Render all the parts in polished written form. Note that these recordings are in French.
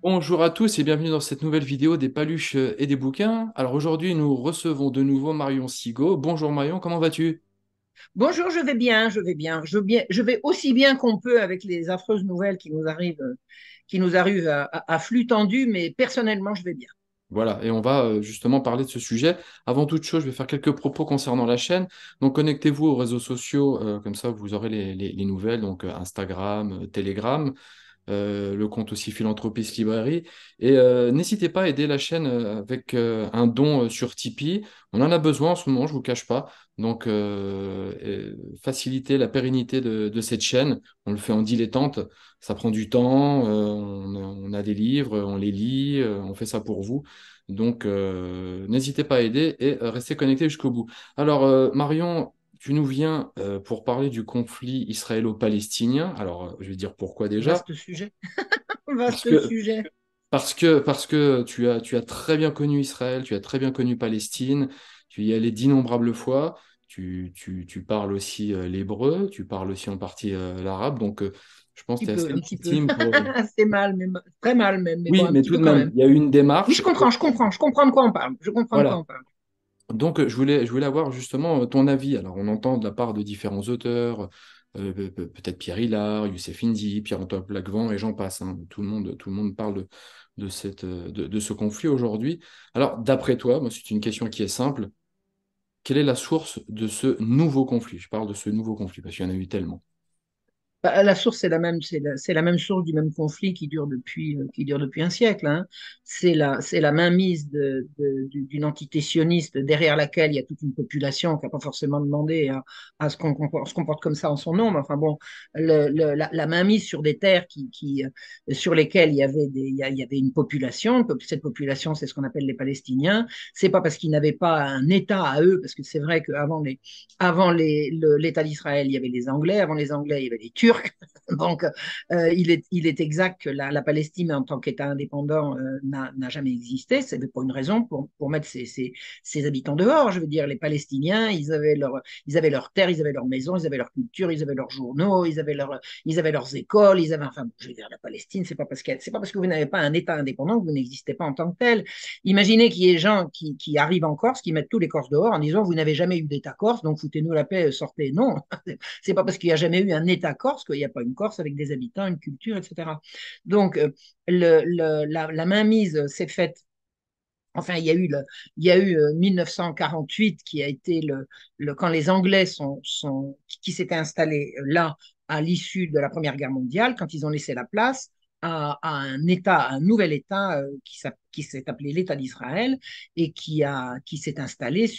Bonjour à tous et bienvenue dans cette nouvelle vidéo des paluches et des bouquins. Alors aujourd'hui, nous recevons de nouveau Marion Sigaud. Bonjour Marion, comment vas-tu? Bonjour, je vais bien, je vais bien. Je vais aussi bien qu'on peut avec les affreuses nouvelles qui nous arrivent à flux tendu, mais personnellement, je vais bien. Voilà, et on va justement parler de ce sujet. Avant toute chose, je vais faire quelques propos concernant la chaîne. Donc connectez-vous aux réseaux sociaux, comme ça vous aurez les nouvelles, donc Instagram, Telegram. Le compte aussi Philanthropiste Librairie. Et n'hésitez pas à aider la chaîne avec un don sur Tipeee. On en a besoin en ce moment, je ne vous cache pas. Donc, faciliter la pérennité de cette chaîne. On le fait en dilettante. Ça prend du temps. On a des livres, on les lit. On fait ça pour vous. Donc, n'hésitez pas à aider et restez connectés jusqu'au bout. Alors, Marion, tu nous viens pour parler du conflit israélo-palestinien. Alors, je vais dire pourquoi déjà. Vaste sujet, Parce vaste que, sujet. parce que tu as très bien connu Israël, tu as très bien connu Palestine, tu y es allé d'innombrables fois, tu parles aussi l'hébreu, tu parles aussi en partie l'arabe, donc je pense que tu es assez Un petit peu. légitime pour... Assez mal, mais très mal même, mais bon, Oui, un mais petit tout peu de quand même, même. il y a eu une Oui, démarche. je comprends de quoi on parle. Je comprends de quoi Voilà. on parle. Donc, je voulais avoir justement ton avis. Alors, on entend de la part de différents auteurs, peut-être Pierre Hillard, Youssef Indy, Pierre-Antoine Plaquevent, et j'en passe, hein. Tout le monde parle de ce conflit aujourd'hui. Alors, d'après toi, moi, c'est une question qui est simple. Quelle est la source de ce nouveau conflit? Je parle de ce nouveau conflit parce qu'il y en a eu tellement. Bah, la source, c'est la même source du même conflit qui dure depuis un siècle, hein. C'est la mainmise d'une entité sioniste derrière laquelle il y a toute une population qui n'a pas forcément demandé à se comporte comme ça en son nom. Mais enfin bon, la mainmise sur des terres sur lesquelles il y avait une population. Cette population, c'est ce qu'on appelle les Palestiniens. C'est pas parce qu'ils n'avaient pas un État à eux, parce que c'est vrai qu'avant l'État d'Israël, il y avait les Anglais. Avant les Anglais, il y avait les Turcs. Donc, il est exact que la Palestine, en tant qu'État indépendant, n'a jamais existé. C'est pour une raison, pour mettre ces habitants dehors. Je veux dire, les Palestiniens, ils avaient leur terre, ils avaient leur maison, ils avaient leur culture, ils avaient leurs journaux, ils avaient leurs écoles. Enfin, je veux dire, la Palestine, c'est pas parce que vous n'avez pas un État indépendant que vous n'existez pas en tant que tel. Imaginez qu'il y ait des gens qui arrivent en Corse, qui mettent tous les Corses dehors en disant vous n'avez jamais eu d'État corse, donc foutez-nous la paix, sortez. Non, c'est pas parce qu'il n'y a jamais eu un État corse qu'il n'y a pas une Corse avec des habitants, une culture, etc. Donc la mainmise s'est faite. Enfin, il y a eu 1948 qui a été quand les Anglais qui s'étaient installés là à l'issue de la Première Guerre mondiale, quand ils ont laissé la place à un État, à un nouvel État qui s'est appelé l'État d'Israël et qui s'est installé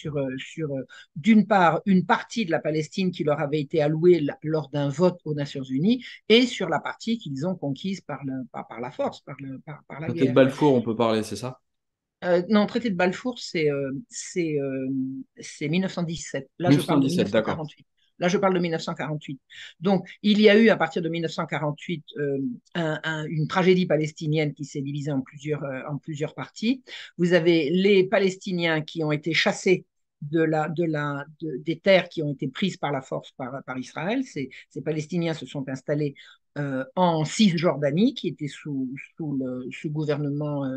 d'une part, une partie de la Palestine qui leur avait été allouée lors d'un vote aux Nations Unies et sur la partie qu'ils ont conquise par la force, par la Peut-être guerre. Balfour, on peut parler, c'est ça? Non, traité de Balfour, c'est 1917. Là, je parle de 1917, d'accord. 1948. Là, je parle de 1948. Donc, il y a eu, à partir de 1948, une tragédie palestinienne qui s'est divisée en plusieurs parties. Vous avez les Palestiniens qui ont été chassés des terres qui ont été prises par la force par Israël. Ces Palestiniens se sont installés en Cisjordanie, qui était sous gouvernement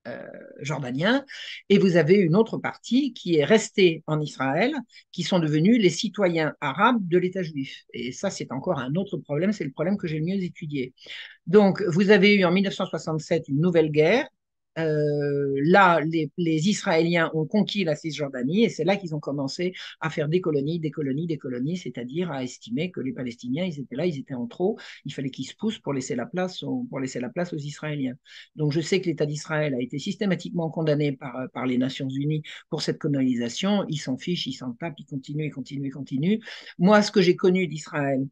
euh, jordanien, et vous avez une autre partie qui est restée en Israël, qui sont devenus les citoyens arabes de l'État juif. Et ça, c'est encore un autre problème, c'est le problème que j'ai le mieux étudié. Donc, vous avez eu en 1967 une nouvelle guerre. Là, les Israéliens ont conquis la Cisjordanie et c'est là qu'ils ont commencé à faire des colonies, des colonies, des colonies, c'est-à-dire à estimer que les Palestiniens, ils étaient là, ils étaient en trop, il fallait qu'ils se poussent pour laisser la place aux Israéliens. Donc, je sais que l'État d'Israël a été systématiquement condamné par les Nations Unies pour cette colonisation. Ils s'en fichent, ils s'en tapent, ils continuent, ils continuent, ils continuent. Moi, ce que j'ai connu d'Israël,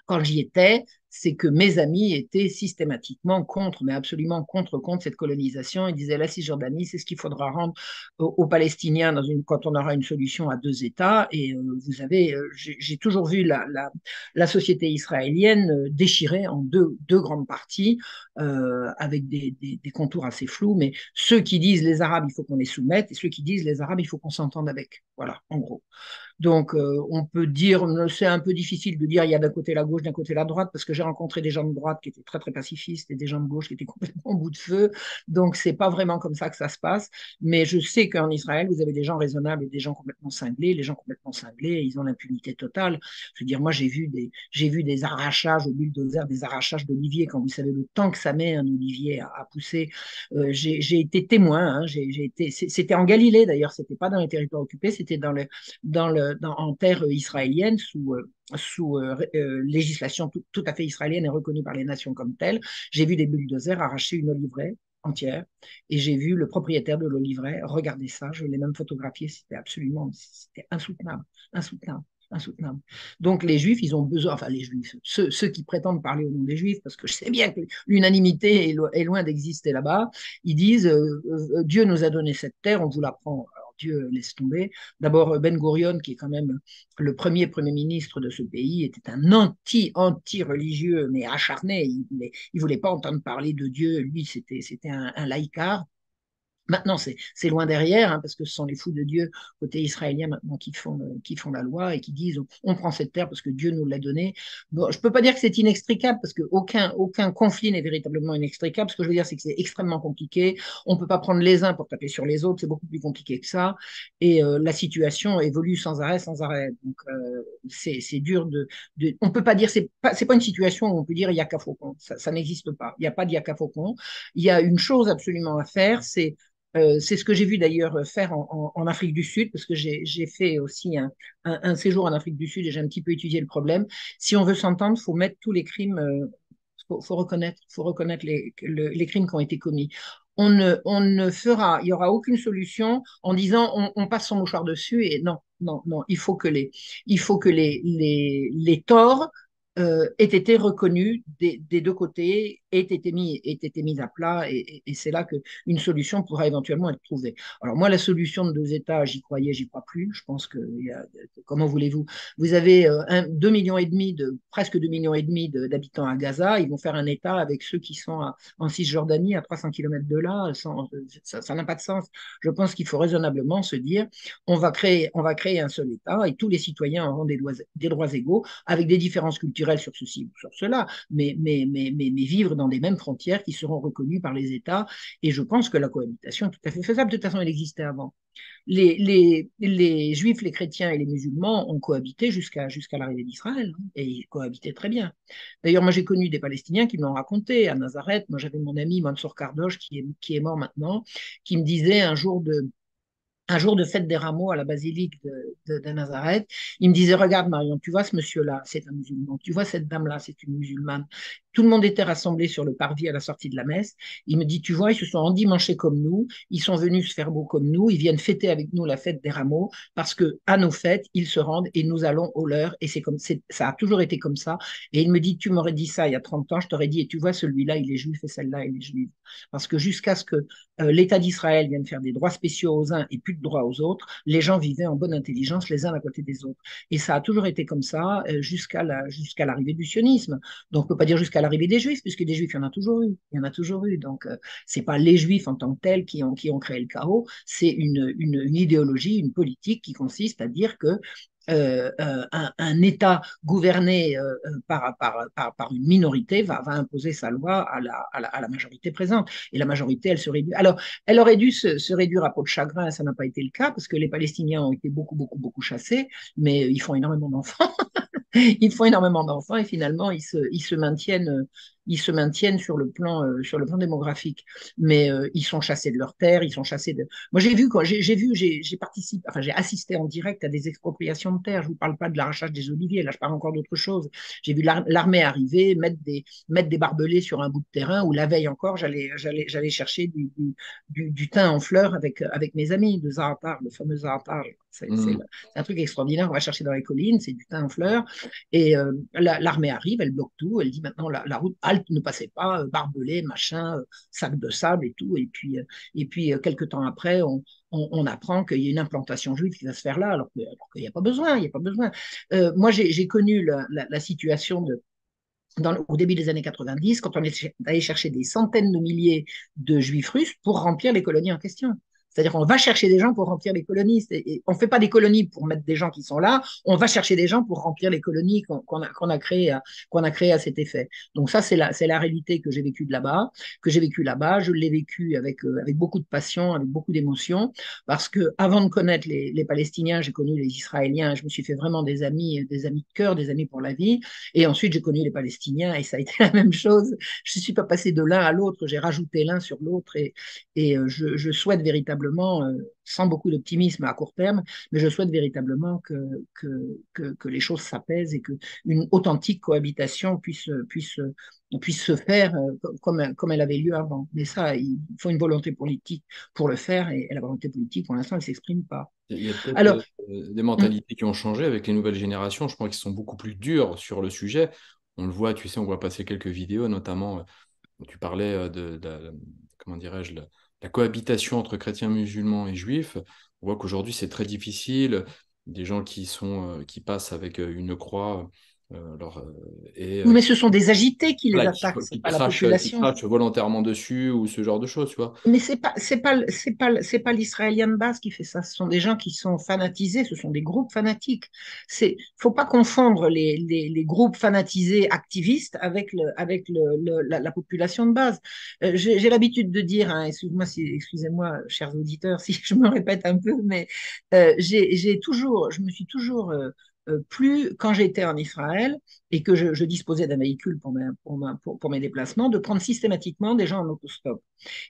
quand j'y étais, c'est que mes amis étaient systématiquement contre, mais absolument contre cette colonisation. Ils disaient la Cisjordanie, c'est ce qu'il faudra rendre aux Palestiniens quand on aura une solution à deux États. Et j'ai toujours vu la société israélienne déchirée en deux grandes parties, avec des contours assez flous. Mais ceux qui disent les Arabes, il faut qu'on les soumette, et ceux qui disent les Arabes, il faut qu'on s'entende avec. Voilà, en gros. Donc, on peut dire, c'est un peu difficile de dire il y a d'un côté la gauche, d'un côté la droite, parce que j'ai rencontré des gens de droite qui étaient très très pacifistes et des gens de gauche qui étaient complètement au bout de feu. Donc, c'est pas vraiment comme ça que ça se passe. Mais je sais qu'en Israël, vous avez des gens raisonnables et des gens complètement cinglés. Les gens complètement cinglés, ils ont l'impunité totale. Je veux dire, moi, j'ai vu des arrachages au bulldozer, des arrachages d'oliviers. Quand vous savez le temps que ça met un olivier à pousser, j'ai été témoin. Hein, c'était en Galilée d'ailleurs. C'était pas dans les territoires occupés, c'était en terre israélienne sous législation tout à fait israélienne et reconnue par les nations comme telle. J'ai vu des bulldozers arracher une oliveraie entière et j'ai vu le propriétaire de l'oliveraie regarder ça. Je l'ai même photographié. C'était insoutenable, insoutenable. Insoutenable. Donc les juifs, ils ont besoin, enfin les juifs, ceux qui prétendent parler au nom des juifs, parce que je sais bien que l'unanimité est loin d'exister là-bas, ils disent Dieu nous a donné cette terre, on vous la prend. Alors Dieu laisse tomber. D'abord, Ben Gurion, qui est quand même le premier ministre de ce pays, était un anti-religieux, mais acharné. Il voulait pas entendre parler de Dieu. Lui, c'était un laïcard. Maintenant, c'est loin derrière, hein, parce que ce sont les fous de Dieu côté israélien maintenant qui font la loi et qui disent on prend cette terre parce que Dieu nous l'a donnée. Bon, je ne peux pas dire que c'est inextricable, parce qu'aucun conflit n'est véritablement inextricable. Ce que je veux dire, c'est que c'est extrêmement compliqué. On ne peut pas prendre les uns pour taper sur les autres, c'est beaucoup plus compliqué que ça. Et la situation évolue sans arrêt, sans arrêt. Donc, c'est dur on peut pas dire, c'est pas une situation où on peut dire il y a qu'à Faucon. Ça n'existe pas. Il n'y a pas d'Yaka Faucon. Il y a une chose absolument à faire, c'est ce que j'ai vu d'ailleurs faire en Afrique du Sud, parce que j'ai fait aussi un séjour en Afrique du Sud et j'ai un petit peu étudié le problème. Si on veut s'entendre, il faut mettre tous les crimes, faut reconnaître les crimes qui ont été commis. On ne fera, il n'y aura aucune solution en disant on passe son mouchoir dessus et non, non, non, il faut que les torts aient été reconnus des deux côtés, aient été mis à plat et c'est là qu'une solution pourra éventuellement être trouvée. Alors moi, la solution de deux États, j'y croyais, j'y crois plus. Je pense que, comment voulez-vous, vous avez 2 millions et demi presque 2 millions et demi d'habitants à Gaza, ils vont faire un État avec ceux qui sont en Cisjordanie à 300 kilomètres de là, ça n'a pas de sens. Je pense qu'il faut raisonnablement se dire, on va créer un seul État et tous les citoyens auront des droits égaux avec des différences culturelles sur ceci ou sur cela, mais vivre dans des mêmes frontières qui seront reconnues par les États. Et je pense que la cohabitation est tout à fait faisable. De toute façon, elle existait avant. Les juifs, les chrétiens et les musulmans ont cohabité jusqu'à l'arrivée d'Israël, hein, et ils cohabitaient très bien. D'ailleurs, moi j'ai connu des Palestiniens qui me l'ont raconté à Nazareth. Moi j'avais mon ami Mansour Kardosh qui est mort maintenant, qui me disait un jour de fête des rameaux à la basilique de Nazareth, il me disait, regarde Marion, tu vois ce monsieur-là, c'est un musulman, tu vois cette dame-là, c'est une musulmane. Tout le monde était rassemblé sur le parvis à la sortie de la messe. Il me dit, tu vois, ils se sont endimanchés comme nous, ils sont venus se faire beau comme nous, ils viennent fêter avec nous la fête des rameaux, parce que à nos fêtes, ils se rendent et nous allons au leur, et ça a toujours été comme ça. Et il me dit, tu m'aurais dit ça il y a 30 ans, je t'aurais dit, et tu vois, celui-là, il est juif et celle-là, elle est juive. Parce que jusqu'à ce que l'État d'Israël vienne faire des droits spéciaux aux uns et plus de droits aux autres, les gens vivaient en bonne intelligence les uns à côté des autres. Et ça a toujours été comme ça jusqu'à l'arrivée du sionisme. Donc on ne peut pas dire jusqu'à l'arrivée des juifs, puisque des juifs, il y en a toujours eu. Il y en a toujours eu. Donc ce n'est pas les juifs en tant que tels qui ont créé le chaos, c'est une idéologie, une politique qui consiste à dire que un État gouverné par une minorité va imposer sa loi à la majorité présente. Et la majorité, elle se réduit. Alors, elle aurait dû se réduire à peau de chagrin, ça n'a pas été le cas, parce que les Palestiniens ont été beaucoup, beaucoup, beaucoup chassés, mais ils font énormément d'enfants. Ils font énormément d'enfants et finalement ils se maintiennent sur le plan démographique. Mais ils sont chassés de leurs terres, ils sont chassés de. Moi j'ai participé, enfin j'ai assisté en direct à des expropriations de terres. Je vous parle pas de l'arrachage des oliviers, là je parle encore d'autre chose. J'ai vu l'armée arriver, mettre des barbelés sur un bout de terrain où la veille encore j'allais chercher du thym en fleurs avec mes amis de Zaatar, le fameux Zaatar. C'est Mmh. un truc extraordinaire. On va chercher dans les collines, c'est du thym en fleurs. Et l'armée arrive, elle bloque tout, elle dit maintenant la route, halte, ne passez pas, barbelé, machin, sac de sable et tout. Et puis quelques temps après, on apprend qu'il y a une implantation juive qui va se faire là, alors qu'il n'y a pas besoin, il n'y a pas besoin. Moi, j'ai connu la situation au début des années 90, quand on est allé chercher des centaines de milliers de juifs russes pour remplir les colonies en question. C'est-à-dire qu'on va chercher des gens pour remplir les colonies. Et on ne fait pas des colonies pour mettre des gens qui sont là, on va chercher des gens pour remplir les colonies qu'on a créées à cet effet. Donc ça, c'est la réalité que j'ai vécue de là-bas, que j'ai vécue là-bas. Je l'ai vécu avec beaucoup de passion, avec beaucoup d'émotion, parce que avant de connaître les Palestiniens, j'ai connu les Israéliens. Je me suis fait vraiment des amis de cœur, des amis pour la vie. Et ensuite, j'ai connu les Palestiniens et ça a été la même chose. Je ne suis pas passé de l'un à l'autre, j'ai rajouté l'un sur l'autre et je souhaite véritablement, sans beaucoup d'optimisme à court terme, mais je souhaite véritablement que les choses s'apaisent et qu'une authentique cohabitation puisse se faire comme elle avait lieu avant. Mais ça, il faut une volonté politique pour le faire et la volonté politique, pour l'instant, elle ne s'exprime pas. Il y a peut-être Alors, des mentalités qui ont changé avec les nouvelles générations. Je crois qu'ils sont beaucoup plus durs sur le sujet. On le voit, tu sais, on voit passer quelques vidéos, notamment où tu parlais comment dirais-je, la cohabitation entre chrétiens, musulmans et juifs. On voit qu'aujourd'hui, c'est très difficile. Des gens qui passent avec une croix et mais ce sont des agités qui les voilà, attaquent, c'est qui pas la crachent population. volontairement dessus ou ce genre de choses, tu vois. Mais c'est pas l'Israélien de base qui fait ça. Ce sont des gens qui sont fanatisés. Ce sont des groupes fanatiques. Faut pas confondre les groupes fanatisés activistes avec la population de base. J'ai l'habitude de dire, hein, excusez-moi, chers auditeurs, si je me répète un peu, mais je me suis toujours plus quand j'étais en Israël et que je disposais d'un véhicule pour mes déplacements, de prendre systématiquement des gens en autostop.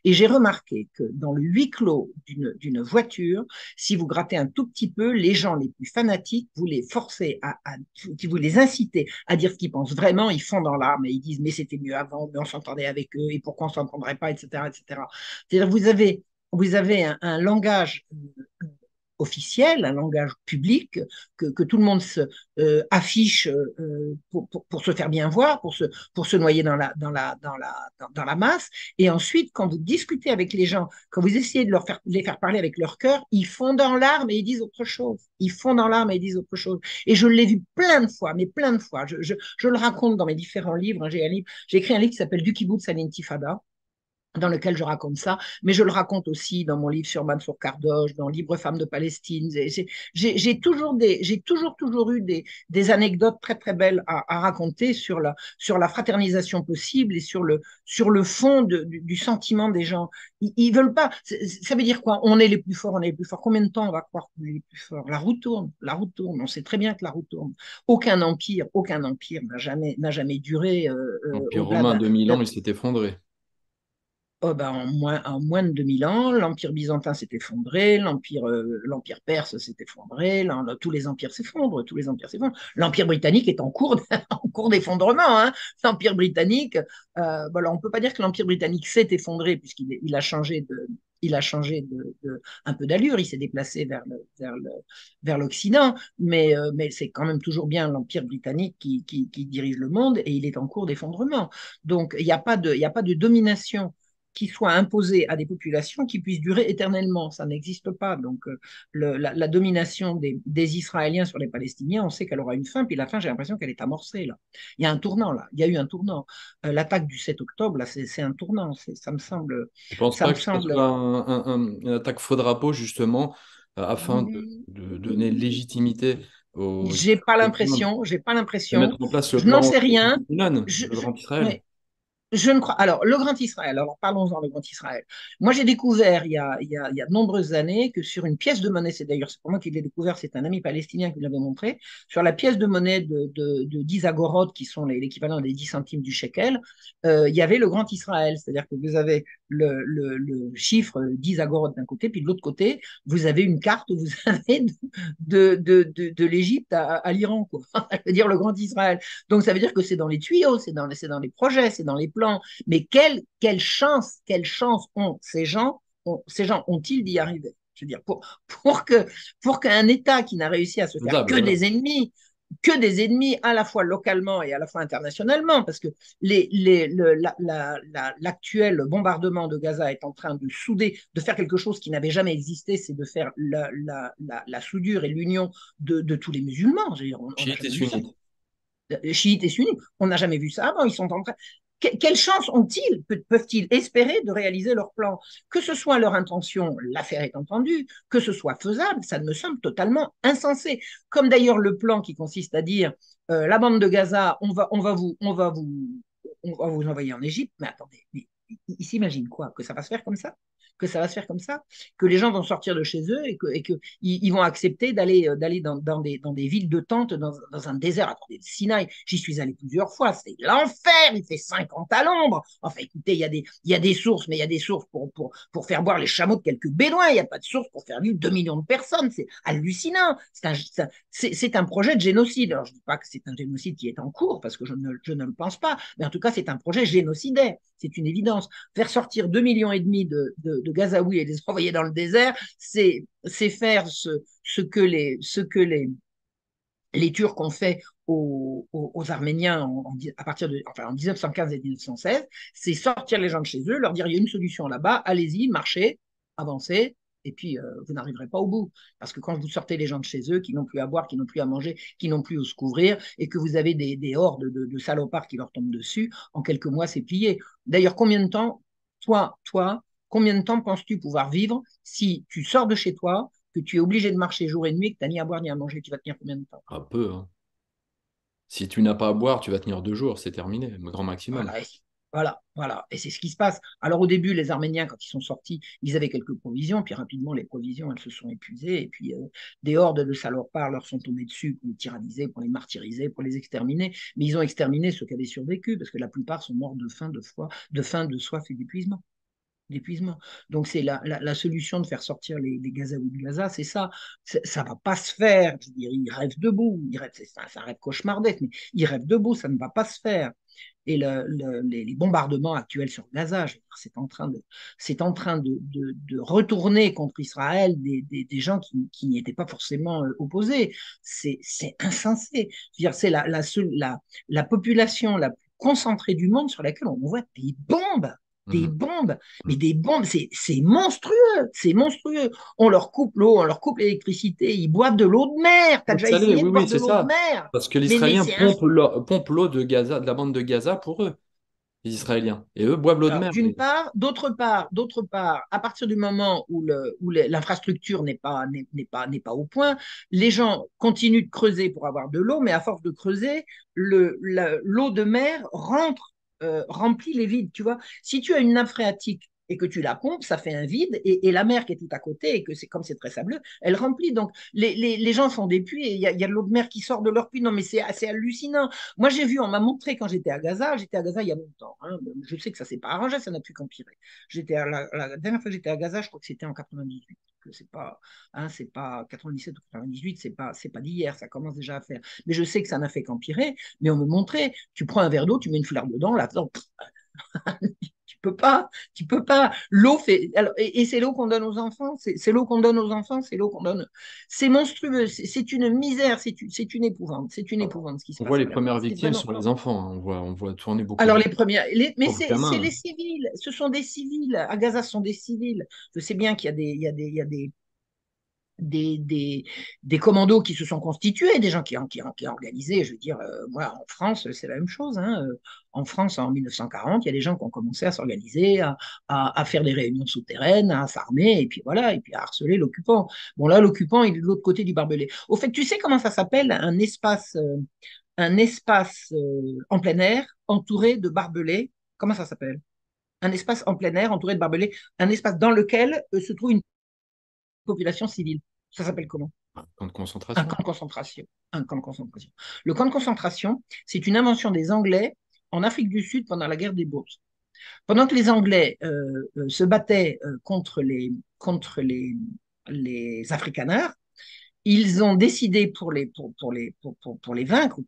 Et j'ai remarqué que dans le huis clos d'une voiture, si vous grattez un tout petit peu, les gens les plus fanatiques, vous les forcez vous les incitez à dire ce qu'ils pensent vraiment, ils font dans l'arme et ils disent mais c'était mieux avant, mais on s'entendait avec eux et pourquoi on ne s'entendrait pas, etc., etc. C'est-à-dire vous avez un langage officiel, un langage public, que tout le monde affiche pour se faire bien voir, pour se noyer dans la masse. Et ensuite, quand vous discutez avec les gens, quand vous essayez de les faire parler avec leur cœur, ils font dans l'arme et ils disent autre chose. Ils font dans l'arme et ils disent autre chose. Et je l'ai vu plein de fois, mais plein de fois. Je le raconte dans mes différents livres. J'ai écrit un livre qui s'appelle Du kibbutz à l'intifada, dans lequel je raconte ça, mais je le raconte aussi dans mon livre sur Mansour Kardosh, dans Libre femme de Palestine. Toujours eu des anecdotes très très belles à raconter sur la fraternisation possible et sur le fond du sentiment des gens. Ils veulent pas. Ça veut dire quoi? On est les plus forts, on est les plus forts. Combien de temps on va croire qu'on est les plus forts? La roue tourne. On sait très bien que la roue tourne. Aucun empire n'a jamais duré L'Empire au-delà romain, 2000 ans, il s'est effondré. Oh ben, en moins de 2000 ans, l'Empire byzantin s'est effondré, l'Empire perse s'est effondré, tous les empires s'effondrent, tous les empires s'effondrent. L'Empire britannique est en cours, en cours d'effondrement. Hein. L'Empire britannique, on ne peut pas dire que l'Empire britannique s'est effondré puisqu'il a changé un peu d'allure, il s'est déplacé vers l'Occident, mais c'est quand même toujours bien l'Empire britannique qui dirige le monde et il est en cours d'effondrement. Donc il y a pas de domination qui soit imposée à des populations qui puissent durer éternellement. Ça n'existe pas. Donc, la domination des Israéliens sur les Palestiniens, on sait qu'elle aura une fin, puis la fin, j'ai l'impression qu'elle est amorcée, là. Il y a un tournant, là. Il y a eu un tournant. L'attaque du 7 octobre, là, c'est un tournant. Je ne pense Ça me pas que ça semble. soit une attaque faux drapeau, justement, afin de donner légitimité aux J'ai pas de l'impression. mettre en place le Je n'en plan sais rien. Milon, Je, le je, Grand Israël. ouais, Je ne crois. Alors, le Grand Israël, alors parlons-en, le Grand Israël. Moi, j'ai découvert il y a de nombreuses années que sur une pièce de monnaie, c'est pour moi qui l'ai découvert, c'est un ami palestinien qui me l'avait montré, sur la pièce de monnaie de 10 agorotes, qui sont l'équivalent des 10 centimes du shekel, il y avait le Grand Israël. C'est-à-dire que vous avez le chiffre 10 agorotes d'un côté, puis de l'autre côté, vous avez une carte où vous avez de l'Égypte à l'Iran, quoi. Ça veut dire le Grand Israël. Donc, ça veut dire que c'est dans les tuyaux, c'est dans les projets, c'est dans les plans. Mais quelle chance ces gens ont-ils d'y arriver? Je veux dire, pour qu'un État qui n'a réussi à se faire Faisable, voilà. que des ennemis à la fois localement et à la fois internationalement, parce que l'actuel bombardement de Gaza est en train de souder, de faire quelque chose qui n'avait jamais existé, c'est de faire la soudure et l'union de tous les musulmans. On n'a Chiite et jamais vu ça. sunnite. Chiites et sunnites. On n'a jamais vu ça avant. Ils sont en train. quelle chance ont-ils, peuvent-ils espérer de réaliser leur plan? Que ce soit leur intention, l'affaire est entendue, que ce soit faisable, ça me semble totalement insensé. Comme d'ailleurs le plan qui consiste à dire la bande de Gaza, on va vous envoyer en Égypte. Mais attendez, mais ils s'imaginent quoi? Que ça va se faire comme ça? Que ça va se faire comme ça? Que les gens vont sortir de chez eux et que ils vont accepter d'aller dans des villes de tentes, dans un désert. Attendez, le Sinaï, j'y suis allé plusieurs fois, c'est l'enfer, il fait 50 à l'ombre. Enfin, écoutez, il y a des sources, mais il y a des sources pour faire boire les chameaux de quelques bédouins, il n'y a pas de source pour faire vivre 2 millions de personnes, c'est hallucinant. C'est un projet de génocide. Alors, je ne dis pas que c'est un génocide qui est en cours, parce que je ne le pense pas, mais en tout cas, c'est un projet génocidaire, c'est une évidence. Faire sortir 2,5 millions de Gazaouis et les envoyer dans le désert, c'est faire ce que les Turcs ont fait aux Arméniens à partir de, enfin, en 1915 et 1916, c'est sortir les gens de chez eux, leur dire il y a une solution là-bas, allez-y, marchez, avancez, et puis vous n'arriverez pas au bout. Parce que quand vous sortez les gens de chez eux, qui n'ont plus à boire, qui n'ont plus à manger, qui n'ont plus où se couvrir, et que vous avez des hordes de salopards qui leur tombent dessus, en quelques mois, c'est plié. D'ailleurs, combien de temps, combien de temps penses-tu pouvoir vivre si tu sors de chez toi, que tu es obligé de marcher jour et nuit, que tu n'as ni à boire ni à manger, tu vas tenir combien de temps? Un peu, hein. Si tu n'as pas à boire, tu vas tenir 2 jours, c'est terminé, le grand maximum. Voilà, voilà. Et c'est ce qui se passe. Alors au début, les Arméniens, quand ils sont sortis, ils avaient quelques provisions, puis rapidement, les provisions, elles se sont épuisées, et puis des hordes de salopards leur sont tombés dessus pour les tyranniser, pour les martyriser, pour les exterminer. Mais ils ont exterminé ceux qui avaient survécu, parce que la plupart sont morts de faim, de faim, de soif et d'épuisement. Donc c'est la solution de faire sortir les Gazaouis de Gaza, c'est ça. Ça va pas se faire. Je veux dire, ils rêvent debout. C'est un rêve cauchemardesque, mais ils rêvent debout, ça ne va pas se faire. Et les bombardements actuels sur Gaza, je veux dire, c'est en train de retourner contre Israël des gens qui n'y étaient pas forcément opposés. C'est insensé. Je veux dire, c'est la population la plus concentrée du monde sur laquelle on voit des bombes. Des Mhm. bombes, mais Mhm. des bombes, c'est monstrueux, c'est monstrueux. On leur coupe l'eau, on leur coupe l'électricité, ils boivent de l'eau de mer. T'as L'eau déjà salée, essayé oui, de oui, boire de c'est l'eau de ça. mer? Parce que Mais l'Israélien c'est pompe l'eau de Gaza, de la bande de Gaza pour eux, les Israéliens. Et eux boivent l'eau de alors, mer. d'une part, d'autre part, à partir du moment où l'infrastructure n'est pas au point, les gens continuent de creuser pour avoir de l'eau, mais à force de creuser, l'eau de mer remplit les vides. Tu vois, si tu as une nappe phréatique et que tu la pompes, ça fait un vide, et la mer qui est tout à côté, et que c'est comme c'est très sableux, elle remplit. Donc, les gens font des puits, et il y a de l'eau de mer qui sort de leur puits. Non, mais c'est assez hallucinant. Moi, j'ai vu, on m'a montré quand j'étais à Gaza il y a longtemps, hein, je sais que ça ne s'est pas arrangé, ça n'a pu qu'empirer. La dernière fois que j'étais à Gaza, je crois que c'était en 98, que c'est pas 97 ou 98, c'est pas d'hier, ça commence déjà à faire. Mais je sais que ça n'a fait qu'empirer, mais on me montrait, tu prends un verre d'eau, tu mets une fleur dedans, là-dedans, tu peux pas. L'eau fait, alors, et c'est l'eau qu'on donne aux enfants, c'est l'eau qu'on donne aux enfants, c'est l'eau qu'on donne. C'est monstrueux, c'est une misère, c'est une épouvante ce qui se On voit passe les là-bas. premières C'est victimes vraiment. sur les enfants, hein. On voit tourner beaucoup Alors de les premières, mais pauvres c'est gamins. les civils, ce sont des civils. À Gaza, ce sont des civils. Je sais bien qu'il y a il y a des, des, des commandos qui se sont constitués, des gens qui ont organisé. Je veux dire, moi, en France, c'est la même chose. Hein. En France, en 1940, il y a des gens qui ont commencé à s'organiser, à faire des réunions souterraines, à s'armer, et puis voilà, et puis à harceler l'occupant. Bon, là, l'occupant, il est de l'autre côté du barbelé. Au fait, tu sais comment ça s'appelle un espace en plein air entouré de barbelés? Comment ça s'appelle? Un espace en plein air entouré de barbelés, un espace dans lequel se trouve une population civile. Ça s'appelle comment? Camps de Un concentration. camp de concentration. Un camp de concentration. Le camp de concentration, c'est une invention des Anglais en Afrique du Sud pendant la guerre des Bourses. Pendant que les Anglais se battaient contre les Afrikaners, ils ont décidé pour les vaincre,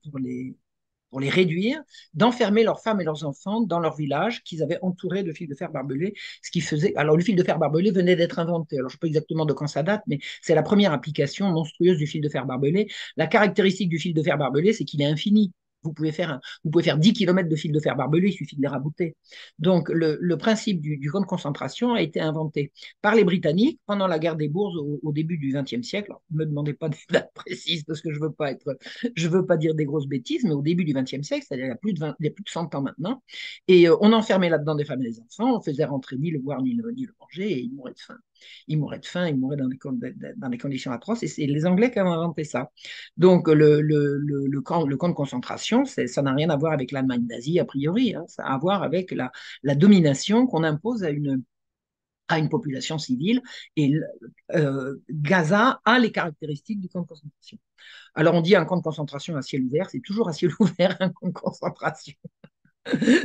pour les réduire, d'enfermer leurs femmes et leurs enfants dans leur village qu'ils avaient entouré de fils de fer barbelés, ce qui faisait. Alors le fil de fer barbelé venait d'être inventé. Alors je ne sais pas exactement de quand ça date, mais c'est la première application monstrueuse du fil de fer barbelé. La caractéristique du fil de fer barbelé, c'est qu'il est infini. Vous pouvez faire 10 km de fil de fer barbelé, il suffit de les rabouter. Donc, le principe du camp de concentration a été inventé par les Britanniques pendant la guerre des Bourses au début du XXe siècle. Alors, ne me demandez pas des dates précises parce que je veux pas dire des grosses bêtises, mais au début du XXe siècle, c'est-à-dire il y a plus de 100 ans maintenant. Et on enfermait là-dedans des femmes et des enfants, on faisait rentrer ni le boire ni le manger, et ils mouraient de faim. Ils mouraient de faim, ils mouraient dans des conditions atroces, et c'est les Anglais qui ont inventé ça. Donc le camp de concentration, ça n'a rien à voir avec l'Allemagne nazie, a priori, hein, ça a à voir avec la domination qu'on impose à une population civile, et Gaza a les caractéristiques du camp de concentration. Alors on dit un camp de concentration à ciel ouvert, c'est toujours à ciel ouvert un camp de concentration.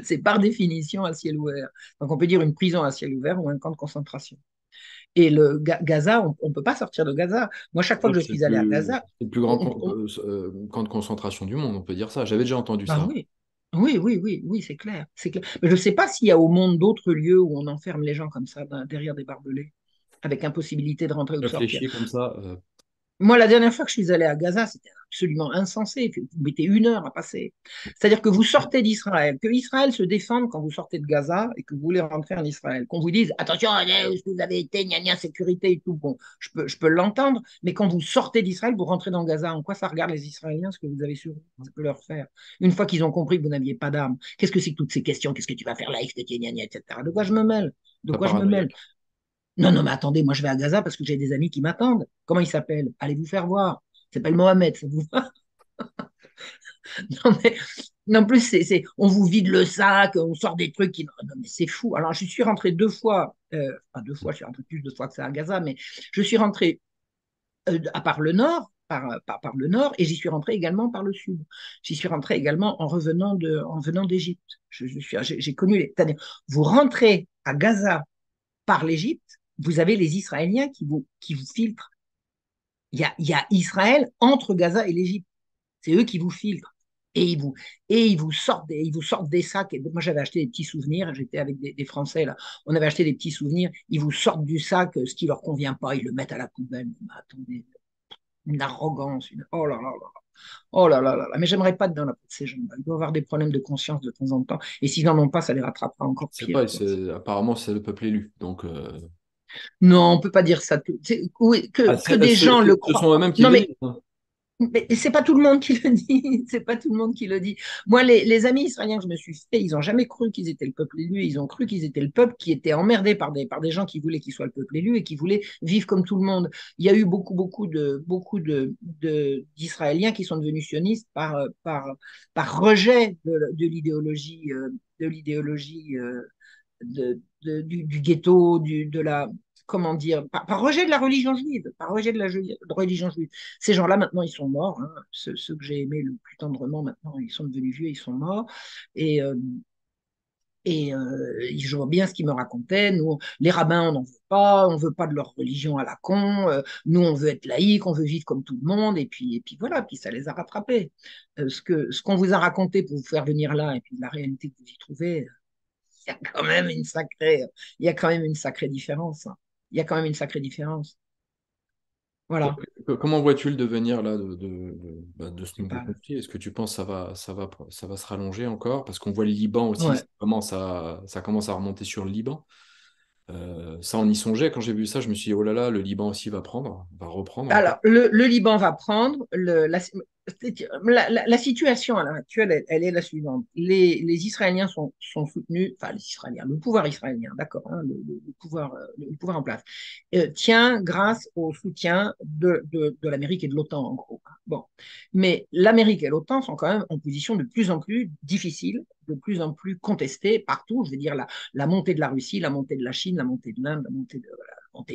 C'est par définition à ciel ouvert. Donc on peut dire une prison à ciel ouvert ou un camp de concentration. Et Gaza, on ne peut pas sortir de Gaza. Moi, chaque fois que je suis allé à Gaza, c'est le plus grand on, on, camp de concentration du monde, on peut dire ça. J'avais déjà entendu ben ça. oui, oui, c'est clair, c'est clair. Mais je ne sais pas s'il y a au monde d'autres lieux où on enferme les gens comme ça, derrière des barbelés, avec impossibilité de rentrer ou de sortir. Réfléchis comme ça. Moi, la dernière fois que je suis allé à Gaza, c'était absolument insensé. Vous mettez 1 heure à passer. C'est-à-dire que vous sortez d'Israël, que Israël se défende quand vous sortez de Gaza et que vous voulez rentrer en Israël. Qu'on vous dise, attention, allez, où vous avez été, gna gna, sécurité et tout. Bon, je peux l'entendre, mais quand vous sortez d'Israël, vous rentrez dans Gaza. En quoi ça regarde les Israéliens, ce que vous avez sur vous? Ça peut leur faire. Une fois qu'ils ont compris que vous n'aviez pas d'armes, qu'est-ce que c'est que toutes ces questions? Qu'est-ce que tu vas faire là? Est-ce que tu es gna gna, etc. De quoi je me mêle? De Pas quoi je me mêle? paranoïaque. Non, non, mais attendez, moi je vais à Gaza parce que j'ai des amis qui m'attendent. Comment il s'appelle? Allez vous faire voir. Il s'appelle Mohamed, ça vous va? Non, mais non, en plus, on vous vide le sac, on sort des trucs qui. Non, non, mais c'est fou. Alors, je suis rentré 2 fois, enfin 2 fois, je suis rentré plus de fois que ça à Gaza, mais je suis rentré à part le nord, par le nord, et j'y suis rentré également par le sud. J'y suis rentré également en venant d'Égypte. J'ai connu les. Vous rentrez à Gaza par l'Égypte, vous avez les Israéliens qui vous filtrent. Il y a Israël entre Gaza et l'Égypte. C'est eux qui vous filtrent. Et ils vous sortent des sacs. Et moi, j'avais acheté des petits souvenirs. J'étais avec des Français, là. On avait acheté des petits souvenirs. Ils vous sortent du sac ce qui leur convient pas. Ils le mettent à la poubelle. Mais attendez, une arrogance. Oh là là là. Oh là là là là. Mais j'aimerais pas être dans la peau de ces gens-là. Ils doivent avoir des problèmes de conscience de temps en temps. Et s'ils n'en ont pas, ça les rattrapera encore C'est pire, pas, quoi. apparemment, c'est le peuple élu. Donc, Non, on peut pas dire ça. Oui, ah, que des gens le ce croient. sont eux-mêmes qui Non, le mais disent, hein. Mais c'est pas tout le monde qui le dit, c'est pas tout le monde qui le dit. Moi, les amis israéliens que je me suis fait, ils ont jamais cru qu'ils étaient le peuple élu, ils ont cru qu'ils étaient le peuple qui était emmerdé par des gens qui voulaient qu'il soit le peuple élu et qui voulaient vivre comme tout le monde. Il y a eu d'Israéliens qui sont devenus sionistes par rejet de l'idéologie du ghetto, de la, comment dire, par rejet de la religion juive, par rejet de religion juive. Ces gens-là, maintenant, ils sont morts. Hein. Ceux que j'ai aimés le plus tendrement, maintenant, ils sont devenus vieux, ils sont morts. Et, euh, je vois bien ce qu'ils me racontaient. Nous, les rabbins, on veut pas de leur religion à la con. Nous, on veut être laïque, on veut vivre comme tout le monde. Et puis voilà, puis ça les a rattrapés. Ce qu'on vous a raconté pour vous faire venir là, et puis la réalité que vous y trouvez, il y a quand même il y a quand même une sacrée différence. Hein. Il y a quand même une sacrée différence. Voilà. Comment vois-tu le devenir là de ce nouveau Bah, conflit? Est-ce que tu penses que ça va se rallonger encore? Parce qu'on voit le Liban aussi, ouais. ça commence à remonter sur le Liban. Ça, on y songeait. Quand j'ai vu ça, je me suis dit, oh là là, le Liban aussi va reprendre encore. Alors, le Liban va prendre la situation à l'heure actuelle, elle est la suivante. Les Israéliens sont soutenus, enfin les Israéliens, le pouvoir israélien, d'accord, hein, le pouvoir en place, tient grâce au soutien de l'Amérique et de l'OTAN, en gros. Hein. Bon. Mais l'Amérique et l'OTAN sont quand même en position de plus en plus difficile, de plus en plus contestée partout. Je veux dire, la montée de la Russie, la montée de la Chine, la montée de l'Inde, la montée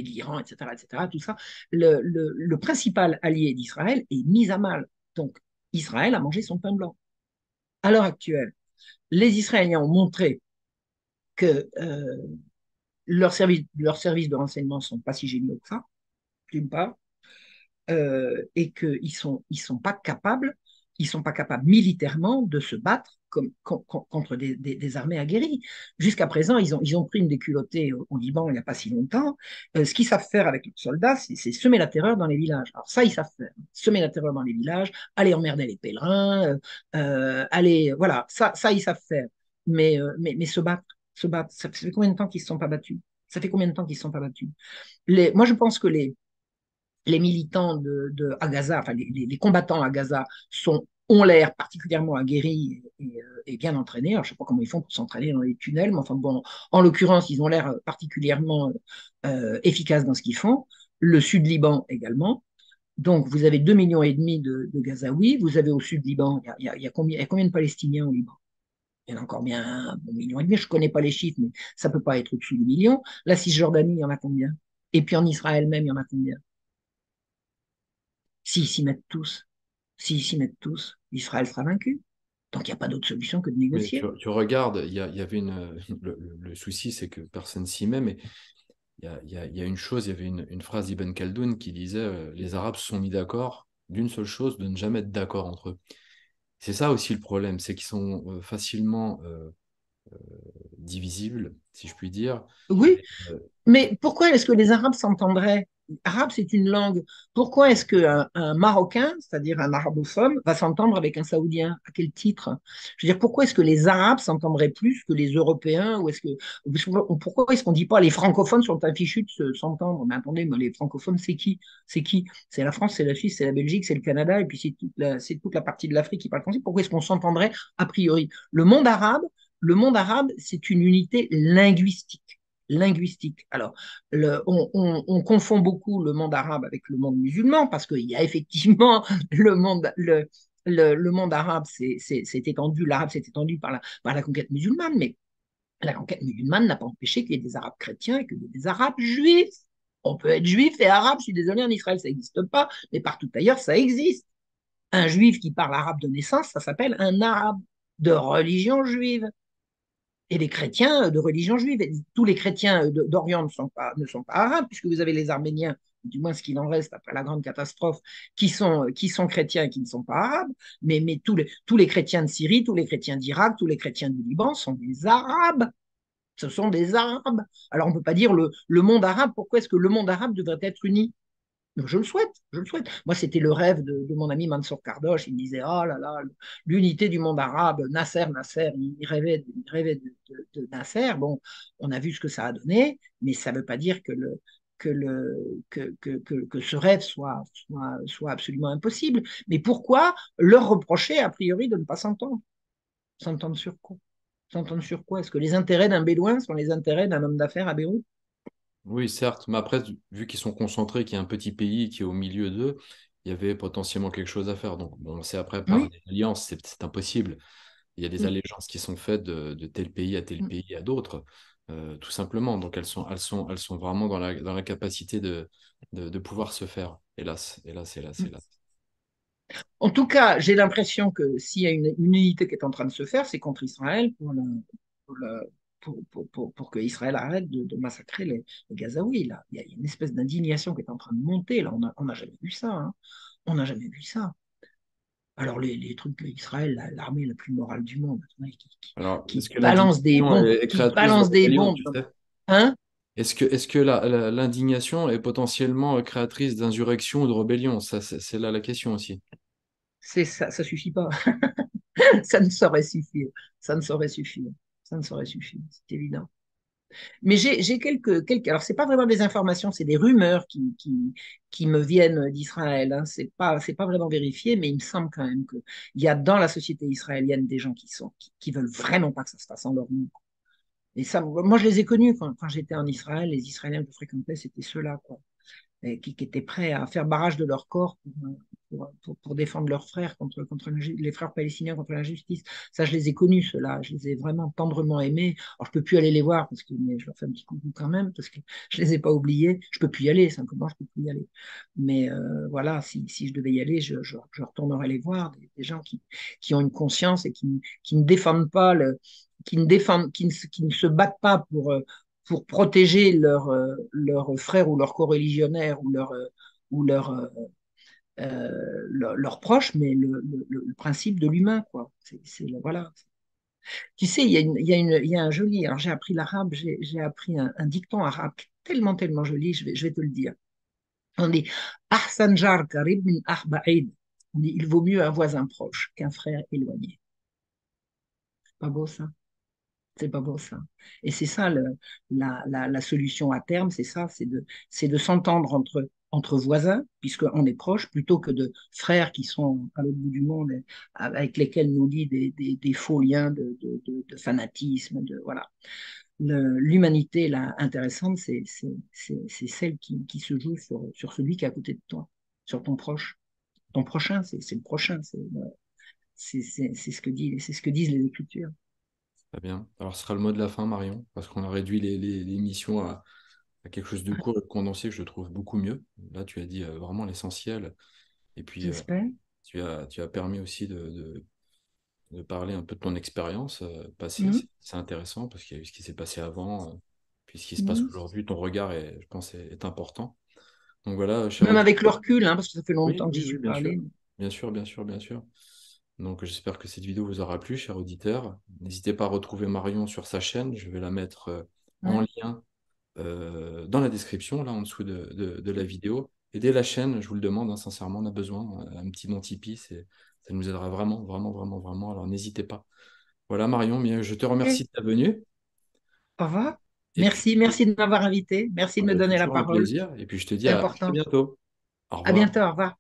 de l'Iran, etc., tout ça, le principal allié d'Israël est mis à mal. Donc, Israël a mangé son pain blanc. À l'heure actuelle, les Israéliens ont montré que leurs services de renseignement ne sont pas si géniaux que ça, d'une part, et qu'ils sont pas capables, ils ne sont pas capables militairement de se battre contre des armées aguerries. Jusqu'à présent, ils ont pris une déculottée au Liban il n'y a pas si longtemps. Ce qu'ils savent faire avec leurs soldats, c'est semer la terreur dans les villages. Alors ça, ils savent faire. Semer la terreur dans les villages, aller emmerder les pèlerins, aller... Voilà, ça, ils savent faire. Mais se battre, ça fait combien de temps qu'ils ne se sont pas battus? Ça fait combien de temps qu'ils ne se sont pas battus? Moi, je pense que les militants à Gaza, enfin les combattants à Gaza ont l'air particulièrement aguerris et bien entraînés. Alors, je ne sais pas comment ils font pour s'entraîner dans les tunnels, mais enfin bon, en l'occurrence, ils ont l'air particulièrement efficaces dans ce qu'ils font. Le sud Liban également. Donc, vous avez 2,5 millions de Gazaouis. Vous avez au sud Liban, il y a combien de Palestiniens au Liban? Il y en a encore bien 1,5 million. Je ne connais pas les chiffres, mais ça ne peut pas être au-dessus du million. La Cisjordanie, il y en a combien? Et puis en Israël même, il y en a combien? S'ils s'y mettent tous, s'ils s'y mettent tous, Israël sera vaincu. Donc il n'y a pas d'autre solution que de Mais négocier. tu regardes, il y avait le souci, c'est que personne s'y met, mais il y a une chose, il y avait une phrase d'Ibn Khaldoun qui disait les Arabes se sont mis d'accord d'une seule chose, de ne jamais être d'accord entre eux. C'est ça aussi le problème, c'est qu'ils sont facilement divisibles, si je puis dire. Oui, Euh, mais pourquoi est-ce que les Arabes s'entendraient? Arabe, c'est une langue. Pourquoi est-ce qu'un Marocain, c'est-à-dire un arabophone, va s'entendre avec un Saoudien? À quel titre? Je veux dire, pourquoi est-ce que les Arabes s'entendraient plus que les Européens? Pourquoi est-ce qu'on ne dit pas les francophones sont fichus de s'entendre? Mais attendez, mais les francophones, c'est qui? C'est qui? C'est la France, c'est la Suisse, c'est la Belgique, c'est le Canada, et puis c'est toute la partie de l'Afrique qui parle français. Pourquoi est-ce qu'on s'entendrait a priori? Le monde arabe, c'est une unité linguistique. Alors, on confond beaucoup le monde arabe avec le monde musulman parce qu'il y a effectivement le monde arabe s'est étendu, l'arabe s'est étendu par la conquête musulmane, mais la conquête musulmane n'a pas empêché qu'il y ait des arabes chrétiens et qu'il y ait des arabes juifs. On peut être juif et arabe, je suis désolé, en Israël ça n'existe pas, mais partout ailleurs ça existe. Un juif qui parle arabe de naissance, ça s'appelle un arabe de religion juive. Et les chrétiens de religion juive. Et tous les chrétiens d'Orient ne sont pas arabes, puisque vous avez les Arméniens, du moins ce qu'il en reste après la grande catastrophe, qui sont chrétiens et qui ne sont pas arabes. Mais tous les chrétiens de Syrie, tous les chrétiens d'Irak, tous les chrétiens du Liban sont des Arabes. Ce sont des Arabes. Alors on ne peut pas dire le monde arabe. Pourquoi est-ce que le monde arabe devrait être uni? Je le souhaite, je le souhaite. Moi, c'était le rêve de mon ami Mansour Kardosh. Il me disait, oh là là, l'unité du monde arabe, Nasser, il rêvait de Nasser. Bon, on a vu ce que ça a donné, mais ça ne veut pas dire que ce rêve soit absolument impossible. Mais pourquoi leur reprocher, a priori, de ne pas s'entendre? S'entendre sur quoi? S'entendre sur quoi? Est-ce que les intérêts d'un Bédouin sont les intérêts d'un homme d'affaires à Beyrouth? oui, certes, mais après, vu qu'ils sont concentrés, qu'il y a un petit pays qui est au milieu d'eux, il y avait potentiellement quelque chose à faire. Donc, bon, c'est après par Oui. des alliances, c'est impossible. Il y a des allégeances qui sont faites de tel pays à tel pays à d'autres, tout simplement. Donc elles sont vraiment dans la capacité de pouvoir se faire. Hélas, hélas, hélas, hélas. En tout cas, j'ai l'impression que s'il y a une unité qui est en train de se faire, c'est contre Israël pour, pour que Israël arrête de massacrer les Gazaouis. Là. Il y a une espèce d'indignation qui est en train de monter. Là, on n'a jamais vu ça. Hein. On n'a jamais vu ça. Alors, les trucs d'Israël, l'armée la plus morale du monde, Alors, est-ce que qui l'indignation est créatrice de balance des rébellion, bombes. tu sais? Hein? Est-ce que l'indignation est potentiellement créatrice d'insurrection ou de rébellion? Ça, c'est là la question aussi. C'est ça, ça suffit pas. Ça ne saurait suffire. Ça ne saurait suffire. Ça ne saurait suffire. C'est évident. Mais j'ai alors c'est pas vraiment des informations, c'est des rumeurs qui me viennent d'Israël. Hein. C'est pas vraiment vérifié, mais il me semble quand même qu'il y a dans la société israélienne des gens qui veulent vraiment pas que ça se fasse en leur nom. Et ça, moi, je les ai connus quand j'étais en Israël. Les Israéliens que je fréquentais, c'était ceux-là, quoi et qui étaient prêts à faire barrage de leur corps pour défendre leurs frères les frères palestiniens contre l'injustice. Ça, je les ai connus, ceux-là. Je les ai vraiment tendrement aimés. Alors, je peux plus aller les voir parce que mais je leur fais un petit coucou quand même parce que je les ai pas oubliés. Je peux plus y aller, simplement, je peux plus y aller. Mais voilà, si je devais y aller, je retournerais les voir, des gens qui ont une conscience et qui ne défendent pas qui ne se battent pas pour protéger leur frère ou leur coreligionnaire ou leur leurs proches, mais le principe de l'humain, quoi. Voilà. Tu sais, il y a un joli, alors j'ai appris l'arabe, j'ai appris un dicton arabe tellement, tellement joli, je vais te le dire. On dit Ahsan jar qarib min akh ba'id. On dit il vaut mieux un voisin proche qu'un frère éloigné. C'est pas beau ça? C'est pas beau ça. Et c'est ça la solution à terme, c'est ça, c'est de s'entendre entre voisins, puisqu'on est proches, plutôt que de frères qui sont à l'autre bout du monde, avec lesquels nous lient des faux liens de fanatisme, voilà. L'humanité là, intéressante, c'est celle qui se joue sur celui qui est à côté de toi, sur ton proche. Ton prochain, c'est le prochain, c'est ce que c'est ce que disent les Écritures. Très bien. Alors, ce sera le mot de la fin, Marion, parce qu'on a réduit l'émission à quelque chose de court et de condensé que je trouve beaucoup mieux. Là, tu as dit vraiment l'essentiel. Et puis, J'espère. tu as permis aussi de parler un peu de ton expérience passée. Mhm. C'est intéressant parce qu'il y a eu ce qui s'est passé avant, puis ce qui se passe Mhm. aujourd'hui. Ton regard, je pense, est important. Donc voilà, cher Même auditeur. avec le recul, hein, parce que ça fait Oui, longtemps que oui, j'y oui, suis bien sûr. parlé. Bien sûr, bien sûr, bien sûr. Donc j'espère que cette vidéo vous aura plu, cher auditeur. N'hésitez pas à retrouver Marion sur sa chaîne. Je vais la mettre en Ouais. lien dans la description, là en dessous de la vidéo. Aidez la chaîne, je vous le demande, hein, sincèrement, on a besoin. Un petit don Tipeee, ça nous aidera vraiment, vraiment, vraiment, vraiment. Alors n'hésitez pas. Voilà, Marion, bien, je te remercie Ok. de ta venue. Au revoir. Et puis, Merci, merci de m'avoir invité. Merci de me c'est donner la toujours un parole. plaisir. Et puis, je te dis C'est à très important. bientôt. Au À revoir. bientôt. Au revoir.